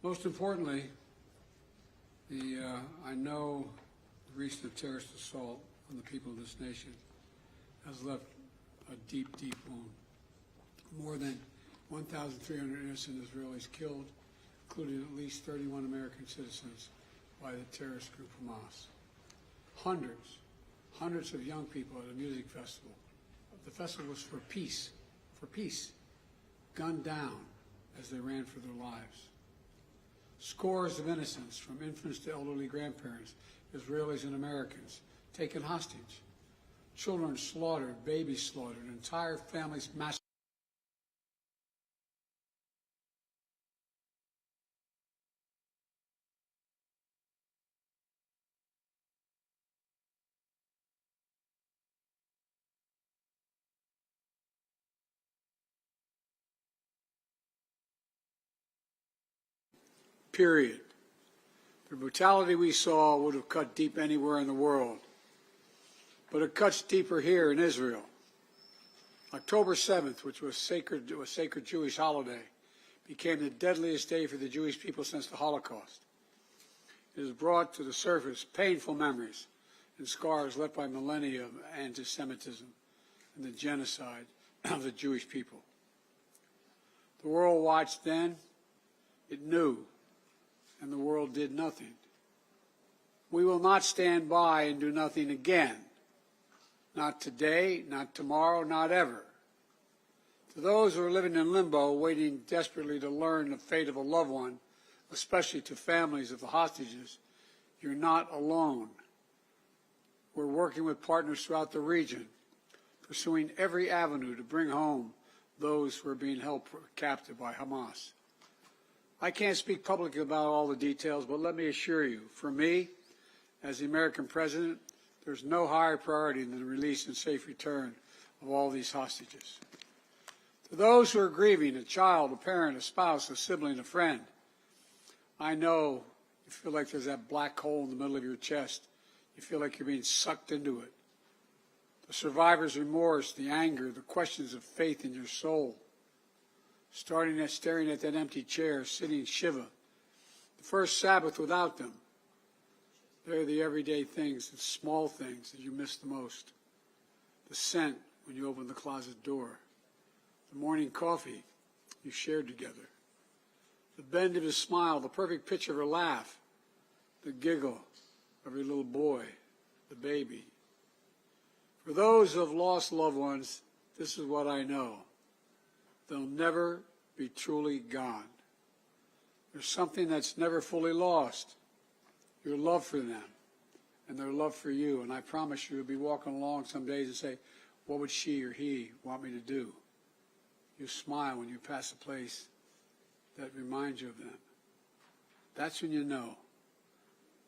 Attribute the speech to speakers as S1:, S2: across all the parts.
S1: Most importantly, I know the recent terrorist assault on the people of this nation has left a deep, deep wound. More than 1,300 innocent Israelis killed, including at least 31 American citizens by the terrorist group Hamas. Hundreds of young people at a music festival. The festival was for peace, gunned down as they ran for their lives. Scores of innocents, from infants to elderly grandparents, Israelis and Americans, taken hostage. Children slaughtered, babies slaughtered, entire families massacred. Period. The brutality we saw would have cut deep anywhere in the world, but it cuts deeper here in Israel. October 7th, which was a sacred Jewish holiday, became the deadliest day for the Jewish people since the Holocaust. It has brought to the surface painful memories and scars left by millennia of anti-Semitism and the genocide of the Jewish people. The world watched then, it knew, and the world did nothing. We will not stand by and do nothing again. Not today, not tomorrow, not ever. To those who are living in limbo, waiting desperately to learn the fate of a loved one, especially to families of the hostages, you're not alone. We're working with partners throughout the region, pursuing every avenue to bring home those who are being held captive by Hamas. I can't speak publicly about all the details, but let me assure you, for me, as the American president, there's no higher priority than the release and safe return of all these hostages. To those who are grieving, a child, a parent, a spouse, a sibling, a friend, I know you feel like there's that black hole in the middle of your chest. You feel like you're being sucked into it. The survivor's remorse, the anger, the questions of faith in your soul, staring at that empty chair, sitting Shiva, the first Sabbath without them. They're the everyday things, the small things that you miss the most. The scent when you open the closet door. The morning coffee you shared together. The bend of his smile, the perfect pitch of her laugh. The giggle of your little boy, the baby. For those who have lost loved ones, this is what I know. They'll never be truly gone. There's something that's never fully lost. Your love for them and their love for you. And I promise you, you'll be walking along some days and say, what would she or he want me to do? You smile when you pass a place that reminds you of them. That's when you know.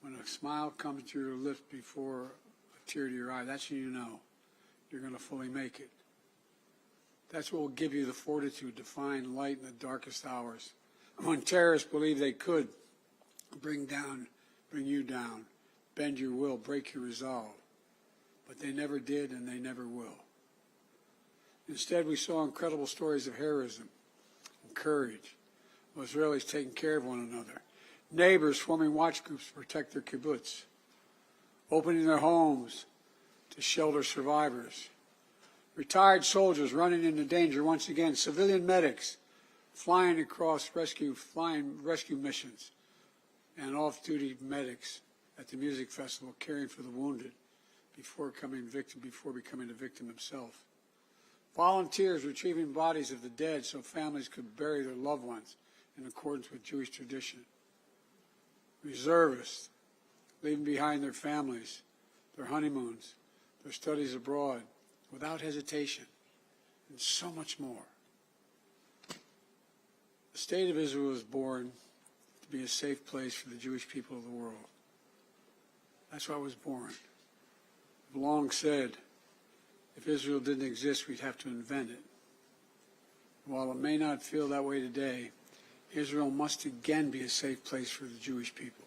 S1: When a smile comes to your lips before a tear to your eye, that's when you know you're going to fully make it. That's what will give you the fortitude to find light in the darkest hours. When terrorists believe they could bring you down, bend your will, break your resolve. But they never did and they never will. Instead, we saw incredible stories of heroism and courage, of Israelis taking care of one another, neighbors forming watch groups to protect their kibbutz, opening their homes to shelter survivors, retired soldiers running into danger once again, civilian medics flying across rescue missions, and off-duty medics at the music festival caring for the wounded before becoming a victim himself. Volunteers retrieving bodies of the dead so families could bury their loved ones in accordance with Jewish tradition. Reservists leaving behind their families, their honeymoons, their studies abroad, without hesitation, and so much more. The State of Israel was born to be a safe place for the Jewish people of the world. That's why it was born. I've long said, if Israel didn't exist, we'd have to invent it. While it may not feel that way today, Israel must again be a safe place for the Jewish people.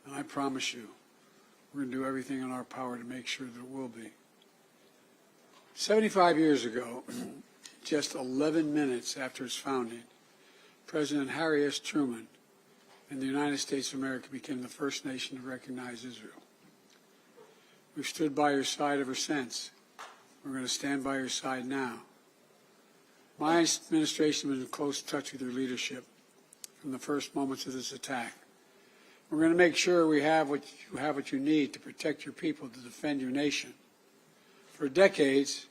S1: And I promise you, we're going to do everything in our power to make sure that it will be. 75 years ago, just 11 minutes after its founding, President Harry S. Truman and the United States of America became the first nation to recognize Israel. We've stood by your side ever since. We're going to stand by your side now. My administration was in close touch with your leadership from the first moments of this attack. We're going to make sure we have what you need to protect your people, to defend your nation. For decades,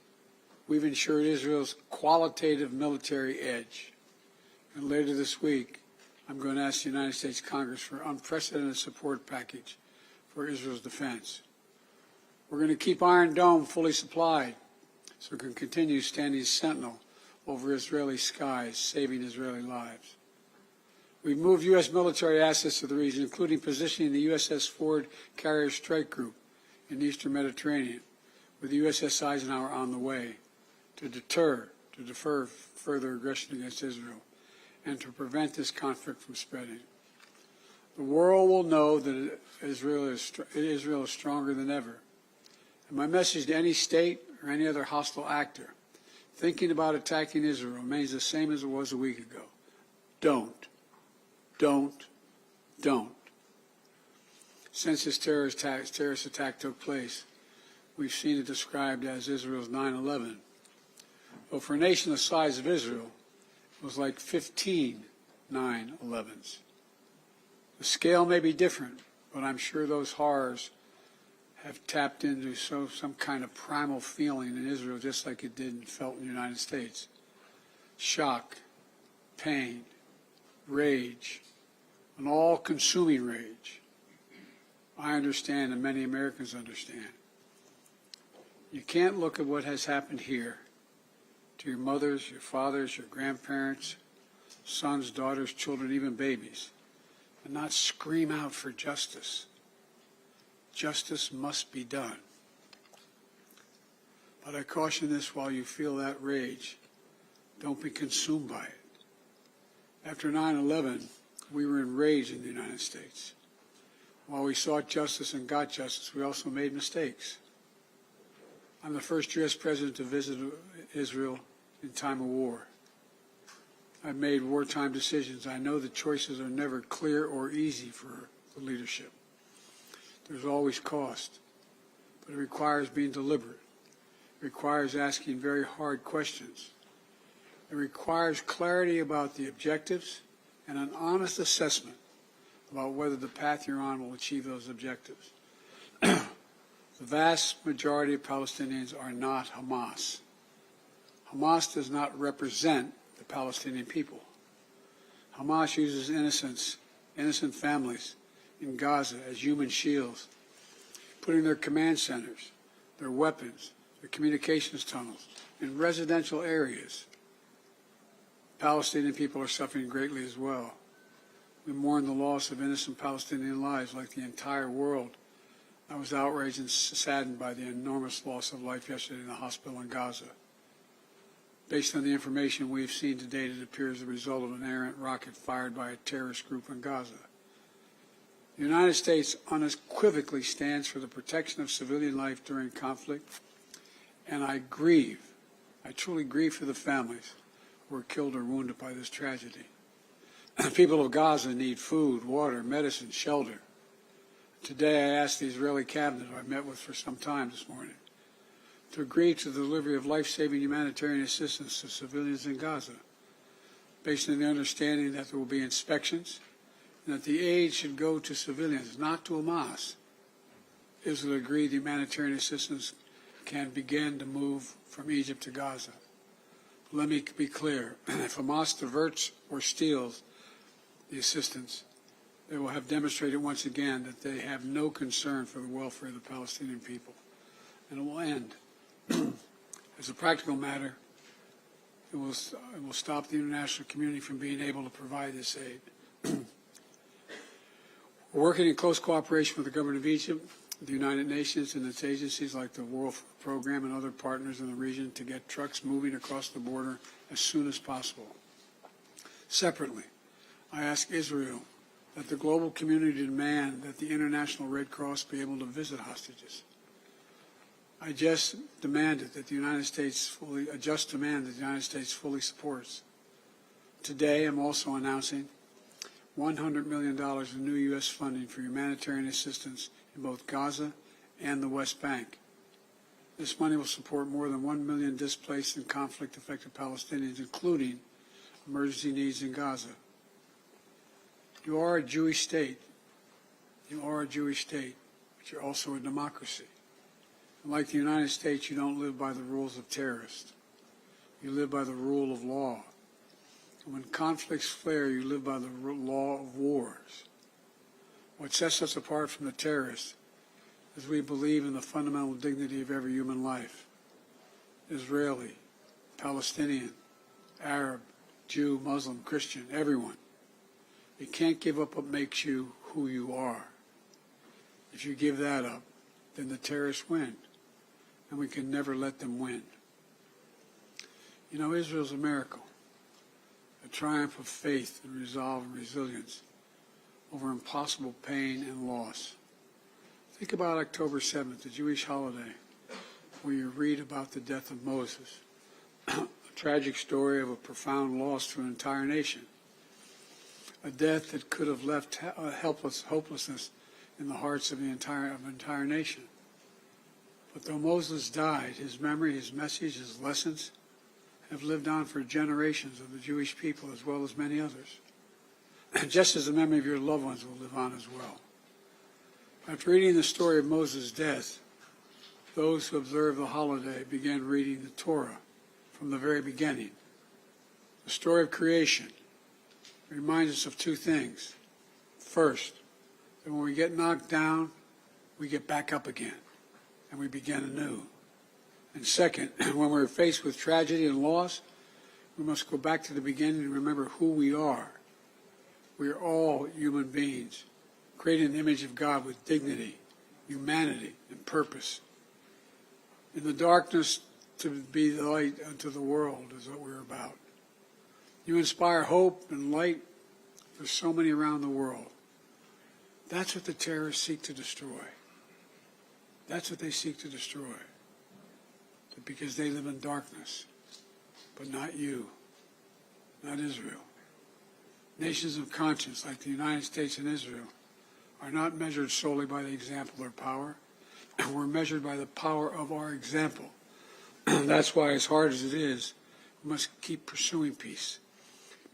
S1: we've ensured Israel's qualitative military edge. And later this week, I'm going to ask the United States Congress for an unprecedented support package for Israel's defense. We're going to keep Iron Dome fully supplied so it can continue standing sentinel over Israeli skies, saving Israeli lives. We've moved U.S. military assets to the region, including positioning the USS Ford Carrier Strike Group in the Eastern Mediterranean, with the USS Eisenhower on the way to defer further aggression against Israel and to prevent this conflict from spreading. The world will know that Israel is stronger than ever. And my message to any state or any other hostile actor thinking about attacking Israel remains the same as it was a week ago. Don't. Since this terrorist attack took place, we've seen it described as Israel's 9/11. But for a nation the size of Israel, it was like 15 9/11s. The scale may be different, but I'm sure those horrors have tapped into some kind of primal feeling in Israel, just like it did and felt in the United States. Shock, pain, rage, an all-consuming rage. I understand, and many Americans understand. You can't look at what has happened here to your mothers, your fathers, your grandparents, sons, daughters, children, even babies, and not scream out for justice. Justice must be done. But I caution this: while you feel that rage, don't be consumed by it. After 9/11, we were enraged in the United States. While we sought justice and got justice, we also made mistakes. I'm the first U.S. president to visit Israel in time of war. I've made wartime decisions. I know the choices are never clear or easy for the leadership. There's always cost, but it requires being deliberate. It requires asking very hard questions. It requires clarity about the objectives and an honest assessment about whether the path you're on will achieve those objectives. The vast majority of Palestinians are not Hamas. Hamas does not represent the Palestinian people. Hamas uses innocent families in Gaza as human shields, putting their command centers, their weapons, their communications tunnels in residential areas. Palestinian people are suffering greatly as well. We mourn the loss of innocent Palestinian lives like the entire world. I was outraged and saddened by the enormous loss of life yesterday in the hospital in Gaza. Based on the information we've seen to date, it appears the result of an errant rocket fired by a terrorist group in Gaza. The United States unequivocally stands for the protection of civilian life during conflict, and I truly grieve for the families who were killed or wounded by this tragedy. People of Gaza need food, water, medicine, shelter. Today I asked the Israeli cabinet, who I met with for some time this morning, to agree to the delivery of life-saving humanitarian assistance to civilians in Gaza, based on the understanding that there will be inspections and that the aid should go to civilians, not to Hamas. Israel agreed the humanitarian assistance can begin to move from Egypt to Gaza. Let me be clear: if Hamas diverts or steals the assistance, they will have demonstrated once again that they have no concern for the welfare of the Palestinian people, and it will end. As a practical matter, it will stop the international community from being able to provide this aid. We're working in close cooperation with the government of Egypt, the United Nations, and its agencies like the World Food Program and other partners in the region to get trucks moving across the border as soon as possible. Separately, I ask Israel that the global community demand that the International Red Cross be able to visit hostages. I just demanded that the United States fully supports. Today, I'm also announcing $100 million in new U.S. funding for humanitarian assistance in both Gaza and the West Bank. This money will support more than 1 million displaced and conflict-affected Palestinians, including emergency needs in Gaza. You are a Jewish state. You are a Jewish state, but you're also a democracy. And like the United States, you don't live by the rules of terrorists. You live by the rule of law. And when conflicts flare, you live by the law of wars. What sets us apart from the terrorists is we believe in the fundamental dignity of every human life. Israeli, Palestinian, Arab, Jew, Muslim, Christian, everyone. You can't give up what makes you who you are. If you give that up, then the terrorists win, and we can never let them win. You know, Israel's a miracle, a triumph of faith and resolve and resilience over impossible pain and loss. Think about October 7th, the Jewish holiday, where you read about the death of Moses, a tragic story of a profound loss to an entire nation, a death that could have left hopelessness in the hearts of the entire nation. But though Moses died, his memory, his message, his lessons have lived on for generations of the Jewish people as well as many others, just as the memory of your loved ones will live on as well. After reading the story of Moses' death, those who observe the holiday began reading the Torah from the very beginning. The story of creation reminds us of two things. First, that when we get knocked down, we get back up again, and we begin anew. And second, when we're faced with tragedy and loss, we must go back to the beginning and remember who we are. We are all human beings, created in the image of God with dignity, humanity, and purpose. In the darkness, to be the light unto the world is what we're about. You inspire hope and light for so many around the world. That's what the terrorists seek to destroy. That's what they seek to destroy. Because they live in darkness, but not you, not Israel. Nations of conscience like the United States and Israel are not measured solely by the example or power. We're measured by the power of our example. That's why, as hard as it is, we must keep pursuing peace.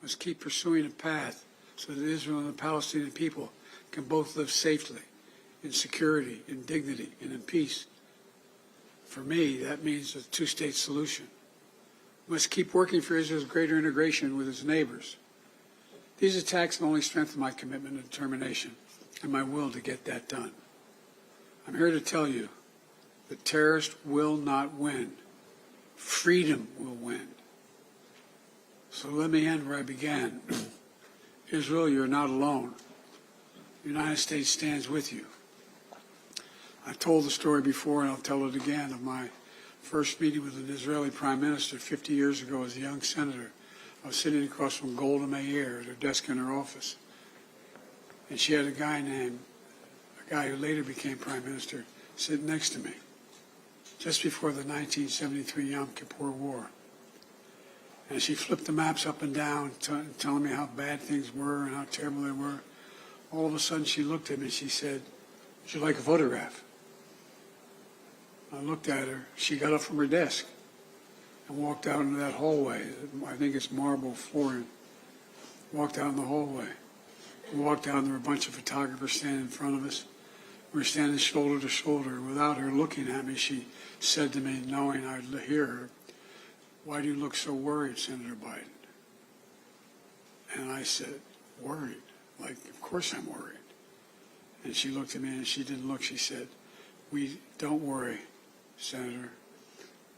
S1: We must keep pursuing a path so that Israel and the Palestinian people can both live safely, in security, in dignity, and in peace. For me, that means a two-state solution. We must keep working for Israel's greater integration with its neighbors. These attacks have only strengthened my commitment and determination and my will to get that done. I'm here to tell you that terrorists will not win. Freedom will win. So let me end where I began. Israel, you're not alone. The United States stands with you. I've told the story before, and I'll tell it again, of my first meeting with an Israeli prime minister 50 years ago as a young senator. I was sitting across from Golda Meir at her desk in her office. And she had a guy who later became prime minister, sitting next to me, just before the 1973 Yom Kippur War. And she flipped the maps up and down, telling me how bad things were and how terrible they were. All of a sudden, she looked at me and she said, "Would you like a photograph?" I looked at her. She got up from her desk and walked out into that hallway. I think it's marble flooring. Walked out in the hallway. We walked out and there were a bunch of photographers standing in front of us. We were standing shoulder to shoulder. Without her looking at me, she said to me, knowing I'd hear her, "Why do you look so worried, Senator Biden?" And I said, "Worried? Like, of course I'm worried." And she looked at me and she didn't look. She said, "We don't worry, Senator.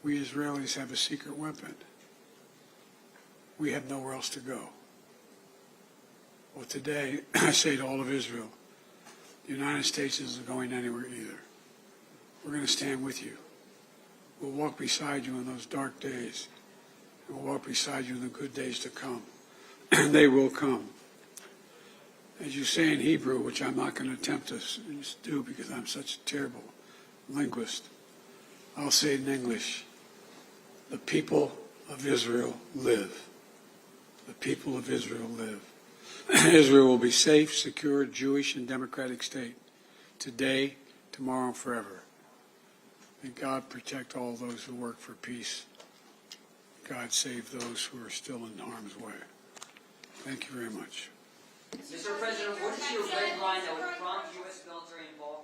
S1: We Israelis have a secret weapon. We have nowhere else to go." Well, today, I say to all of Israel, the United States isn't going anywhere either. We're going to stand with you. We'll walk beside you in those dark days. And we'll walk beside you in the good days to come. And they will come. As you say in Hebrew, which I'm not going to attempt to do because I'm such a terrible linguist, I'll say it in English. The people of Israel live. The people of Israel live. Israel will be safe, secure, Jewish, and democratic state today, tomorrow, and forever. May God protect all those who work for peace. God save those who are still in harm's way. Thank you very much.
S2: Mr. President, what is your red line that would prompt U.S. military involvement